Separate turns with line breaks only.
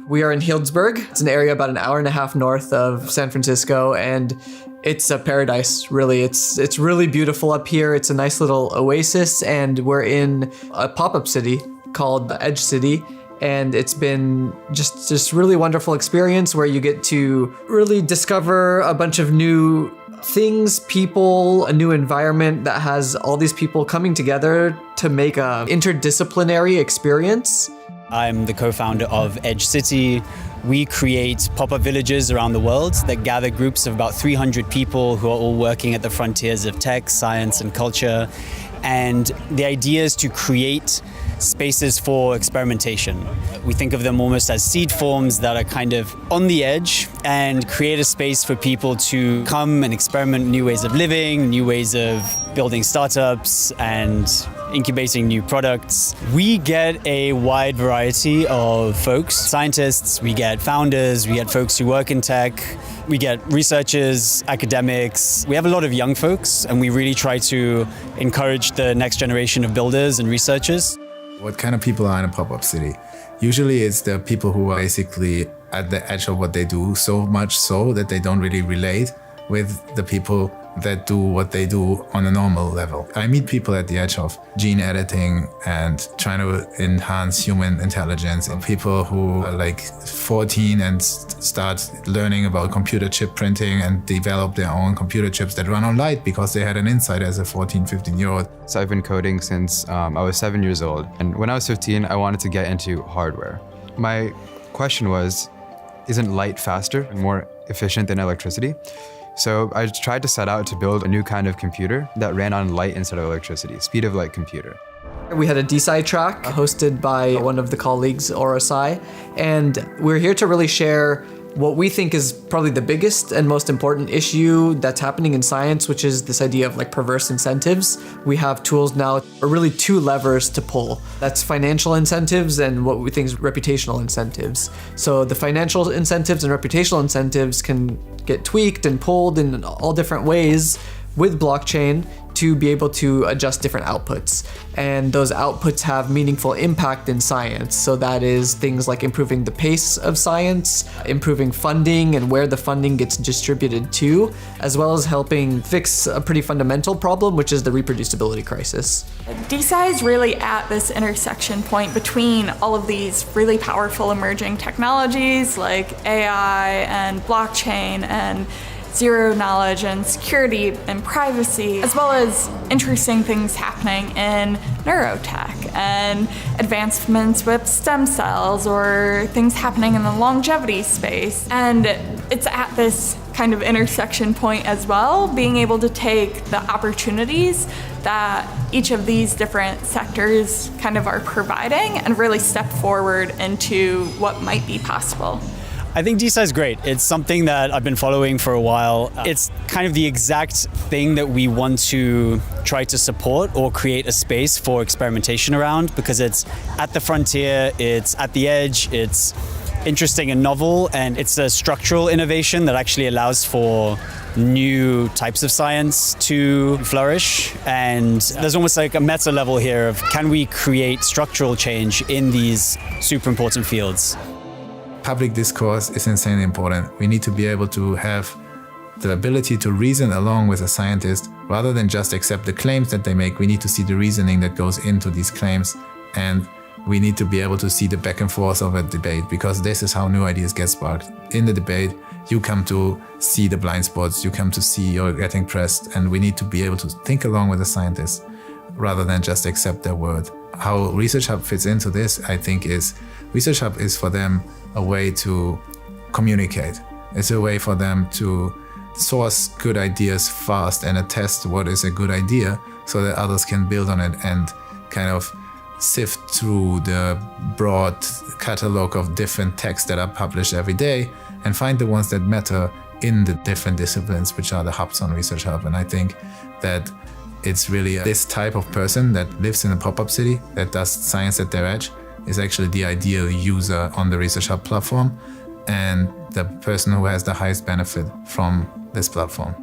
We are in Healdsburg. It's an area about an hour and a half north of San Francisco, and it's a paradise, really. It's really beautiful up here. It's a nice little oasis, and we're in a pop-up city called Edge City. And it's been just really wonderful experience where you get to really discover a bunch of new things, people, a new environment that has all these people coming together to make a interdisciplinary experience.
I'm the co-founder of Edge City. We create pop-up villages around the world that gather groups of about 300 people who are all working at the frontiers of tech, science, and culture. And the idea is to create spaces for experimentation. We think of them almost as seed forms that are kind of on the edge and create a space for people to come and experiment new ways of living, new ways of building startups and incubating new products. We get a wide variety of folks, scientists, we get founders, we get folks who work in tech, we get researchers, academics. We have a lot of young folks, and we really try to encourage the next generation of builders and researchers.
What kind of people are in a pop-up city? Usually it's the people who are basically at the edge of what they do, so much so that they don't really relate with the people that do what they do on a normal level. I meet people at the edge of gene editing and trying to enhance human intelligence, and people who are like 14 and start learning about computer chip printing and develop their own computer chips that run on light because they had an insight as a 14, 15-year-old.
So I've been coding since I was 7 years old. And when I was 15, I wanted to get into hardware. My question was, isn't light faster and more efficient than electricity? So I tried to set out to build a new kind of computer that ran on light instead of electricity, speed of light computer.
We had a DSci track hosted by one of the colleagues, Orosai, and we're here to really share what we think is probably the biggest and most important issue that's happening in science, which is this idea of like perverse incentives. We have tools now, or really two levers to pull. That's financial incentives and what we think is reputational incentives. So the financial incentives and reputational incentives can get tweaked and pulled in all different ways with blockchain to be able to adjust different outputs. And those outputs have meaningful impact in science. So that is things like improving the pace of science, improving funding and where the funding gets distributed to, as well as helping fix a pretty fundamental problem, which is the reproducibility crisis.
DSci is really at this intersection point between all of these really powerful emerging technologies like AI and blockchain and zero knowledge and security and privacy, as well as interesting things happening in neurotech and advancements with stem cells or things happening in the longevity space. And it's at this kind of intersection point as well, being able to take the opportunities that each of these different sectors kind of are providing and really step forward into what might be possible.
I think DSci is great. It's something that I've been following for a while. It's kind of the exact thing that we want to try to support or create a space for experimentation around, because it's at the frontier, it's at the edge, it's interesting and novel, and it's a structural innovation that actually allows for new types of science to flourish. And there's almost like a meta level here of, can we create structural change in these super important fields?
Public discourse is insanely important. We need to be able to have the ability to reason along with a scientist rather than just accept the claims that they make. We need to see the reasoning that goes into these claims, and we need to be able to see the back and forth of a debate, because this is how new ideas get sparked. In the debate, you come to see the blind spots, you come to see you're getting pressed, and we need to be able to think along with the scientists rather than just accept their word. How ResearchHub fits into this, I think, is ResearchHub is for them a way to communicate. It's a way for them to source good ideas fast and attest what is a good idea so that others can build on it and kind of sift through the broad catalog of different texts that are published every day and find the ones that matter in the different disciplines, which are the hubs on ResearchHub. And I think that it's really this type of person that lives in a pop-up city that does science at their edge is actually the ideal user on the ResearchHub platform and the person who has the highest benefit from this platform.